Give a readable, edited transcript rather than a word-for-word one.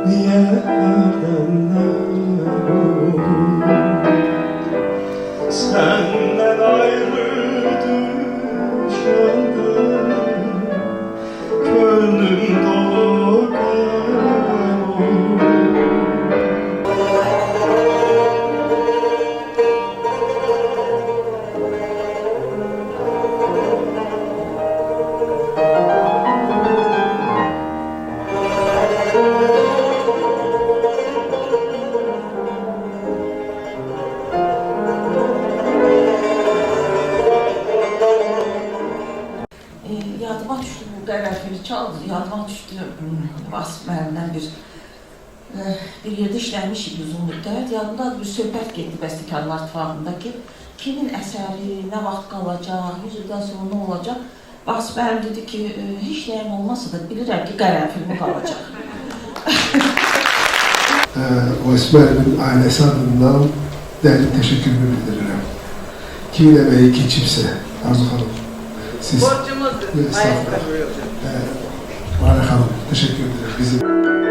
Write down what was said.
niye edenler olur? Senden ayrı düşende gönlüm dolu kaybolur. Yadıma düştü bu qərəfili çaldı, yadıma düşdü Vasif müəllimdən bir yerdə işləmişik uzun müddət. Yadımda bir söhbət getdi Bəstəkarlar İttifaqında ki, kimin əsəri, nə vaxt qalacaq, 100 ildən sonra nə olacaq? Vasif müəllim dedi ki, heç nəyim olmasa da bilirəm ki, qərəfilmi qalacaq. Vasif müəllimin ailəsi adından dərin təşəkkürümü bildirirəm. Kimin əməyi keçibsə, Arzu xanım, siz... Borcumuzdur. Estağfurullah. Vali xanım, teşekkür ederim.